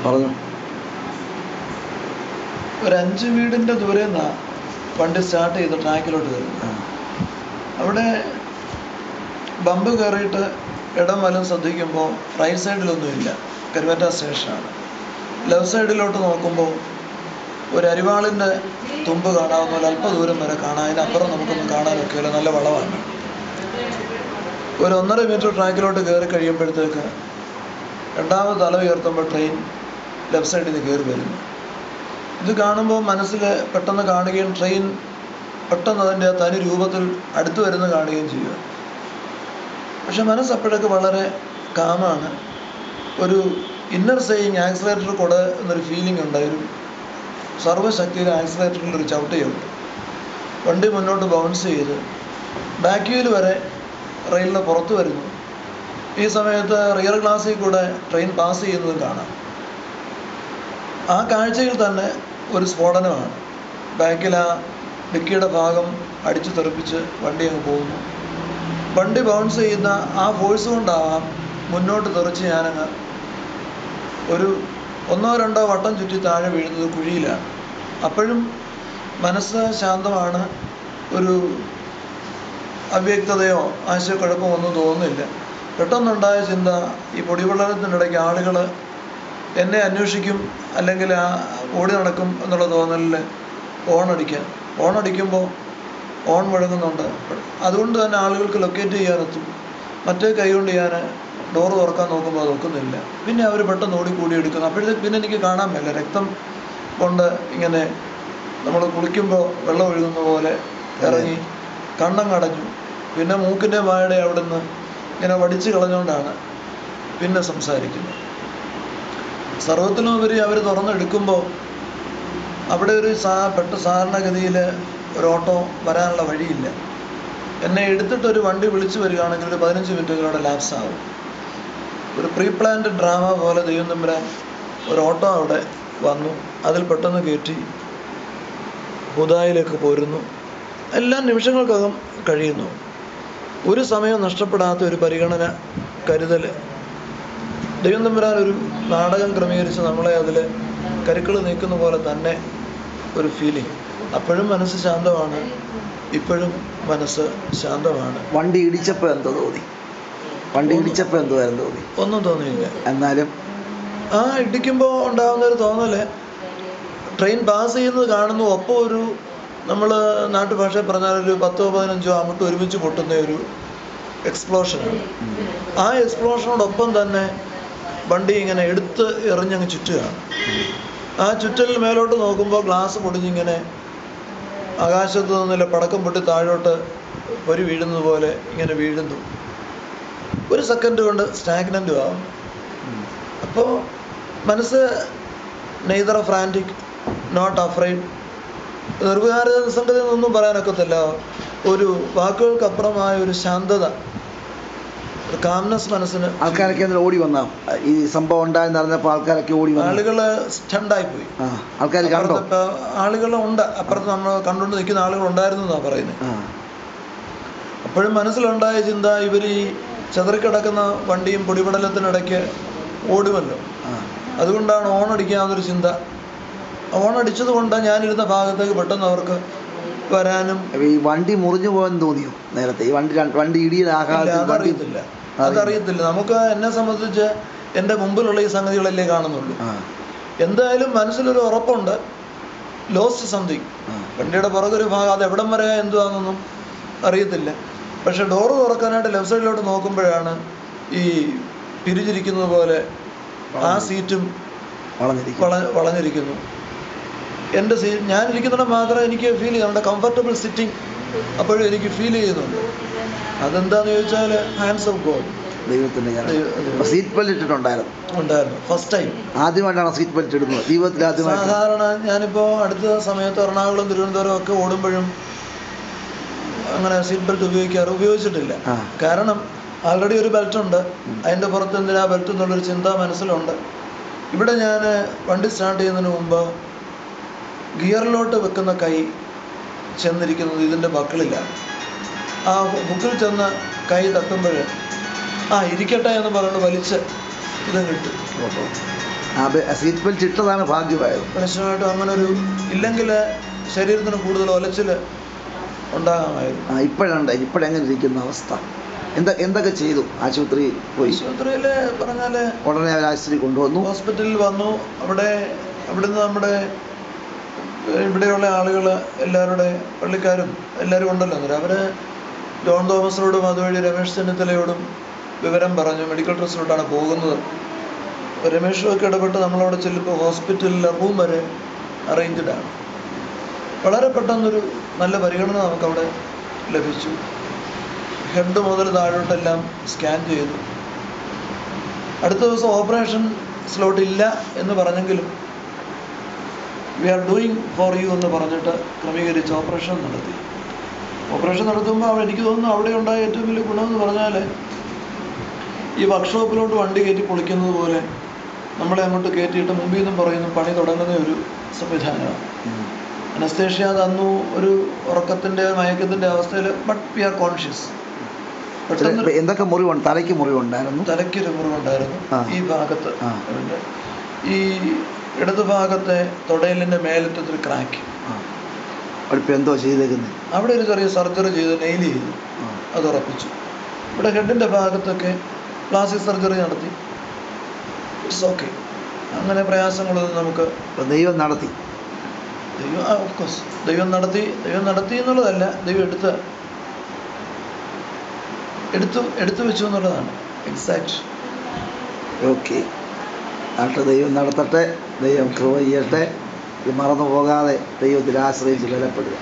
പറഞ്ഞു. ഒരു 5 വീടിൻ്റെ ദൂരെ നിന്നാണ് വണ്ടി സ്റ്റാർട്ട് ചെയ്ത് ട്രാക്കിലോട്ട് കയറുന്നത്. അവിടെ ബമ്പ് കയറിയിട്ട് ഇടം വലം ശ്രദ്ധിക്കുമ്പോൾ റൈറ്റ് സൈഡിലൊന്നുമില്ല, കരുവറ്റ സ്റ്റേഷനാണ്. ലെഫ്റ്റ് സൈഡിലോട്ട് നോക്കുമ്പോൾ ഒരു അരിവാളിൻ്റെ തുമ്പ് കാണാവുന്ന പോലെ അല്പ ദൂരം വരെ കാണാം. അതിനപ്പുറം നമുക്കൊന്നും കാണാനൊക്കെയില്ല, നല്ല വളവാണ്. ഒരു 1.5 മീറ്റർ ട്രാക്കിലോട്ട് കയറി കഴിയുമ്പോഴത്തേക്ക് രണ്ടാമത് തല ഉയർത്തുമ്പോൾ ട്രെയിൻ ലെഫ്റ്റ് സൈഡിൽ നിന്ന് കയറി വരുന്നു. ഇത് കാണുമ്പോൾ മനസ്സിൽ പെട്ടെന്ന് കാണുകയും ട്രെയിൻ പെട്ടെന്ന് അതിൻ്റെ തനി രൂപത്തിൽ അടുത്ത് വരുന്ന കാണുകയും ചെയ്യുക. പക്ഷെ മനസ്സപ്പോഴൊക്കെ വളരെ കാമാണ്. ഒരു ഇന്നർ സെയിങ് ആക്സിലേറ്റർ കൊട എന്നൊരു ഫീലിംഗ് ഉണ്ടായി. ഒരു സർവ്വശക്തിയിൽ ആക്സിലേറ്ററിൽ ഒരു ചവിട്ടുചവിട്ട് വണ്ടി മുന്നോട്ട് ബൗൺസ് ചെയ്ത് ബാക്ക് വീൽ വരെ റെയിലിന് പുറത്ത് വരുന്നു. ഈ സമയത്ത് റിയർ ഗ്ലാസ്സിൽ കൂടെ ട്രെയിൻ പാസ് ചെയ്യുന്നതും കാണാം. ആ കാഴ്ചയിൽ തന്നെ ഒരു സ്ഫോടനമാണ്. ബാക്കിൽ ആ ഡിക്കിയുടെ ഭാഗം അടിച്ചു തെറിപ്പിച്ച് വണ്ടി അങ്ങ് പോകുന്നു. വണ്ടി ബൗൺസ് ചെയ്യുന്ന ആ ഫോഴ്സ് കൊണ്ടാവാം മുന്നോട്ട് തെറിച്ച് ഞാനങ്ങ് ഒരു 1-2 വട്ടം ചുറ്റി താഴെ വീഴുന്നത് കുഴിയിലാണ്. അപ്പോഴും മനസ്സ് ശാന്തമാണ്. ഒരു അവ്യക്തതയോ ആശയക്കുഴപ്പമോ ഒന്നും തോന്നുന്നില്ല. പെട്ടെന്നുണ്ടായ ചിന്ത, ഈ പൊടിവെള്ളത്തിനിടയ്ക്ക് ആളുകൾ എന്നെ അന്വേഷിക്കും അല്ലെങ്കിൽ ഓടി നടക്കും എന്നുള്ള തോന്നലിൽ ഓണടിക്കുമ്പോൾ ഓൺ മുഴങ്ങുന്നുണ്ട്. അതുകൊണ്ട് തന്നെ ആളുകൾക്ക് ലൊക്കേറ്റ് ചെയ്യാനെത്തും. മറ്റേ കൈ കൊണ്ട് ഞാൻ ഡോറ് തുറക്കാൻ നോക്കുമ്പോൾ അത് ഒക്കുന്നില്ല. പിന്നെ അവർ പെട്ടെന്ന് ഓടിക്കൂടി എടുക്കുന്നു. അപ്പോഴത്തേക്ക് പിന്നെ എനിക്ക് കാണാൻ മേല, രക്തം കൊണ്ട് ഇങ്ങനെ നമ്മൾ കുളിക്കുമ്പോൾ വെള്ളം ഒഴുകുന്ന പോലെ ഇറങ്ങി കണ്ണങ്ങടഞ്ഞു. പിന്നെ മൂക്കിൻ്റെ വായുടെ അവിടെ നിന്ന് ഇങ്ങനെ വടിച്ച് കളഞ്ഞുകൊണ്ടാണ് പിന്നെ സംസാരിക്കുന്നത്. സർവ്വത്തിനുപരി അവർ തുറന്നെടുക്കുമ്പോൾ അവിടെ ഒരു സാധാരണഗതിയിൽ ഒരു ഓട്ടോ വരാനുള്ള വഴിയില്ല. എന്നെ എടുത്തിട്ടൊരു വണ്ടി വിളിച്ചു വരികയാണെങ്കിൽ ഒരു 15 മിനിറ്റുകളുടെ ലാപ്സ് ആവും. ഒരു പ്രീ പ്ലാൻഡ് ഡ്രാമ പോലെ ദൈവം തമ്പുരാൻ ഒരു ഓട്ടോ അവിടെ വന്നു. അതിൽ പെട്ടെന്ന് കയറ്റി ഹുദായിലേക്ക് പോരുന്നു. എല്ലാ നിമിഷങ്ങൾക്കകം കഴിയുന്നു. ഒരു സമയം നഷ്ടപ്പെടാത്ത ഒരു പരിഗണന, കരുതൽ. ദൈവം തമ്പുരാൻ ഒരു നാടകം ക്രമീകരിച്ച് നമ്മളെ അതിൽ കരുക്കൾ നീക്കുന്ന പോലെ തന്നെ ഒരു ഫീലിംഗ്. അപ്പോഴും മനസ്സ് ശാന്തമാണ്, ഇപ്പോഴും മനസ്സ് ശാന്തമാണ്. വണ്ടി ഇടിച്ചപ്പോൾ എന്തോ തോന്നി? ഒന്നും തോന്നിയില്ല. എന്നാലും ഇടിക്കുമ്പോൾ ഉണ്ടാകുന്നൊരു തോന്നല്, ട്രെയിൻ പാസ് ചെയ്യുന്നത് കാണുന്നു. ഒപ്പം ഒരു നമ്മൾ നാട്ടുഭാഷയിൽ പറഞ്ഞാൽ ഒരു 10-15 അങ്ങോട്ട് ഒരുമിച്ച് പൊട്ടുന്ന ഒരു എക്സ്പ്ലോഷനാണ്. ആ എക്സ്പ്ലോഷനോടൊപ്പം തന്നെ വണ്ടി ഇങ്ങനെ എടുത്ത് എറിഞ്ഞങ്ങ് ചുറ്റുകയാണ്. ആ ചുറ്റലിൽ മേലോട്ട് നോക്കുമ്പോൾ ഗ്ലാസ് പൊടിഞ്ഞിങ്ങനെ ആകാശത്ത് നിന്നില്ല പടക്കം പൊട്ടി താഴോട്ട് പൊരി വീഴുന്നത് പോലെ ഇങ്ങനെ വീഴുന്നു. ഒരു സെക്കൻഡ് കൊണ്ട് സ്റ്റാഗ്നൻ്റും ആവും. അപ്പോൾ മനസ്സ് നെയ്തർ ഫ്രാൻറ്റിക് നോട്ട് അഫ്രൈഡ്, നിർവികാര നിസ്സംഗത എന്നൊന്നും പറയാനൊക്കത്തില്ല. ഒരു വാക്കുകൾക്കപ്പുറമായ ഒരു ശാന്തത, ഒരു കാംനെസ് മനസ്സിന്. ആൾക്കാരൊക്കെ ഓടി വന്ന ഈ സംഭവം ഉണ്ടായെന്ന് അറിഞ്ഞപ്പോൾ ആൾക്കാരൊക്കെ ഓടി വന്നു. ആളുകൾ സ്റ്റണ്ടായിപ്പോയി. ആൾക്കാർ കണ്ടോ? ആളുകളുണ്ട്, അപ്പുറത്ത് നമ്മൾ കണ്ടുകൊണ്ട് നിൽക്കുന്ന ആളുകൾ ഉണ്ടായിരുന്നു എന്നാണ് പറയുന്നത്. അപ്പോഴും മനസ്സിലുണ്ടായ ചിന്ത, ഇവർ ഈ ചെതറിക്കിടക്കുന്ന വണ്ടിയും പൊടിപടലത്തിനിടയ്ക്ക് ഓടുമല്ലോ, അതുകൊണ്ടാണ് ഓണടിക്കാവുന്നൊരു ചിന്ത. ഓണടിച്ചത് കൊണ്ടാണ് ഞാനിരുന്ന ഭാഗത്തേക്ക് പെട്ടെന്ന് അവർക്ക് വരാനും. ഈ വണ്ടി മുറിഞ്ഞു പോകാൻ തോന്നിയോ നേരത്തെ? ഈ വണ്ടി അതറിയത്തില്ല നമുക്ക്. എന്നെ സംബന്ധിച്ച് എൻ്റെ മുമ്പിലുള്ള ഈ സംഗതികളല്ലേ കാണുന്നുള്ളൂ. എന്തായാലും മനസ്സിലൊരു ഉറപ്പുണ്ട്, ലോസ്റ്റ് സംതിങ്. വണ്ടിയുടെ പുറകൊരു ഭാഗം, അത് എവിടം വരെ എന്തുവാണെന്നൊന്നും അറിയത്തില്ല. പക്ഷെ ഡോറ് തുറക്കാനായിട്ട് ലെഫ്റ്റ് സൈഡിലോട്ട് നോക്കുമ്പോഴാണ് ഈ പിരിച്ചിരിക്കുന്നത് പോലെ ആ സീറ്റും വളഞ്ഞിരിക്കുന്നു. എൻ്റെ ഞാനിരിക്കുന്നിടം മാത്രമേ എനിക്ക് ഫീൽ ചെയ്യുന്നുണ്ട്, കംഫർട്ടബിൾ സിറ്റിംഗ് അപ്പോഴും എനിക്ക് ഫീൽ ചെയ്യുന്നുണ്ട്. അതെന്താണെന്ന് ചോദിച്ചാൽ ഹാൻഡ്സ് ഓഫ് ഗോഡ്, ദൈവത്തിൻ്റെ. സീറ്റ് ബെൽറ്റ് ഇട്ടിട്ടുണ്ടായിരുന്നു ഫസ്റ്റ് ടൈം. ആദ്യമായിട്ടാണ് സീറ്റ് ബെൽറ്റ് ഇടുന്നത് ജീവിതത്തിൽ ആദ്യമായി. സാധാരണ ഞാനിപ്പോൾ അടുത്ത സമയത്ത് എറണാകുളം തിരുവനന്തപുരം ഒക്കെ ഓടുമ്പോഴും അങ്ങനെ സീറ്റ് ബെൽറ്റ് ഉപയോഗിച്ചിട്ടില്ല. കാരണം ആൾറെഡി ഒരു ബെൽറ്റ് ഉണ്ട്, അതിൻ്റെ പുറത്ത് എന്തിനാ ബെൽറ്റ് എന്നുള്ളൊരു ചിന്ത മനസ്സിലുണ്ട്. ഇവിടെ ഞാൻ വണ്ടി സ്റ്റാർട്ട് ചെയ്യുന്നതിന് മുമ്പ് ഗിയറിലോട്ട് വെക്കുന്ന കൈ ചെന്നിരിക്കുന്നത് ഇതിൻ്റെ ബക്കിളിലാണ്. ആ ബുക്കിൽ ചെന്ന് കൈ തട്ടുമ്പോൾ ഇരിക്കട്ടെ എന്ന് പറഞ്ഞുകൊണ്ട് വലിച്ച് ഇതും കിട്ടും. സീറ്റ് ബെൽറ്റ് ഇട്ടതാണ് ഭാഗ്യമായത്. കണിശമായിട്ടും അങ്ങനെ ഒരു ഇല്ലെങ്കിൽ ശരീരത്തിന് കൂടുതൽ ഒലച്ചിൽ ഉണ്ടാകാമായിരുന്നു. ഇപ്പോഴെങ്ങനെ ഇരിക്കുന്ന അവസ്ഥ? എന്തൊക്കെ ചെയ്തു? ആശുപത്രി പോയി? ആശുപത്രിയിൽ പറഞ്ഞാൽ ഉടനെ അവർ ആശുപത്രി കൊണ്ടുവന്നു. ഹോസ്പിറ്റലിൽ വന്നു. അവിടുന്ന് നമ്മുടെ ഇവിടെയുള്ള ആളുകൾ എല്ലാവരുടെ പള്ളിക്കാരും എല്ലാവരും ഉണ്ടല്ലോ. അന്നേരം അവർ ജോൺ തോമസിനോടും അതുവഴി രമേശ് ചെന്നിത്തലയോടും വിവരം പറഞ്ഞു. മെഡിക്കൽ ട്രസ്റ്റിലോട്ടാണ് പോകുന്നത്. രമേശുമൊക്കെ ഇടപെട്ട് നമ്മളവിടെ ചെല്ലുമ്പോൾ ഹോസ്പിറ്റലിലെ റൂം വരെ അറേഞ്ച്ഡാണ്. വളരെ പെട്ടെന്നൊരു നല്ല പരിഗണന നമുക്കവിടെ ലഭിച്ചു. ഹെഡ് മുതൽ താഴോട്ടെല്ലാം സ്കാൻ ചെയ്തു. അടുത്ത ദിവസം ഓപ്പറേഷൻ സ്ലോട്ട് ഇല്ല എന്ന് പറഞ്ഞെങ്കിലും we are doing for you എന്ന് പറഞ്ഞിട്ട് ക്രമീകരിച്ച് ഓപ്പറേഷൻ നടത്തി. ഓപ്പറേഷൻ നടത്തുമ്പോൾ എനിക്ക് തോന്നുന്നു അവിടെ ഉണ്ടായ ഏറ്റവും വലിയ ഗുണമെന്ന് പറഞ്ഞാൽ ഈ വർക്ക്ഷോപ്പിലോട്ട് വണ്ടി കയറ്റി പൊളിക്കുന്നത് പോലെ നമ്മളെ അങ്ങോട്ട് കയറ്റിയിട്ട് മുമ്പിൽ നിന്നും പറയുന്നു പണി തുടങ്ങുന്ന ഒരു സംവിധാനമാണ്. അനസ്തേഷ്യ തന്നു, ഒരു ഉറക്കത്തിൻ്റെ മയക്കത്തിൻ്റെ അവസ്ഥയിൽ. But we R conscious. പെട്ടെന്ന് എന്തൊക്കെ മുറിവുണ്ട്? തലയ്ക്ക് മുറിവുണ്ടായിരുന്നു. തലയ്ക്കൊരു മുറിവുണ്ടായിരുന്നു. ഈ ഭാഗത്ത് ഈ ഇടതു ഭാഗത്തെ തുടയിലിൻ്റെ മേലത്തൊരു ക്രാക്ക്. എന്തോ ചെയ്തേക്കുന്നത്? അവിടെ ഒരു ചെറിയ സർജറി ചെയ്ത് നെയിൽ ചെയ്തു, അത് ഉറപ്പിച്ചു. ഇവിടെ ഹെഡിൻ്റെ ഭാഗത്തൊക്കെ പ്ലാസ്റ്റിക് സർജറി നടത്തി. It's okay. അങ്ങനെ പ്രയാസങ്ങളൊന്നും നമുക്ക് ദൈവം നടത്തി. ഓഫ്കോഴ്സ് ദൈവം നടത്തി എന്നുള്ളതല്ല, ദൈവം എടുത്തു വെച്ചു എന്നുള്ളതാണ് എക്സാക്ട്. ഓക്കെ. ദൈവം നടത്തട്ടെ, ദൈവം കൃപ ചെയ്യട്ടെ. ഇത് മറന്നു പോകാതെ ദൈവത്തിൽ ആശ്രയിച്ച് ബലപ്പെടുക.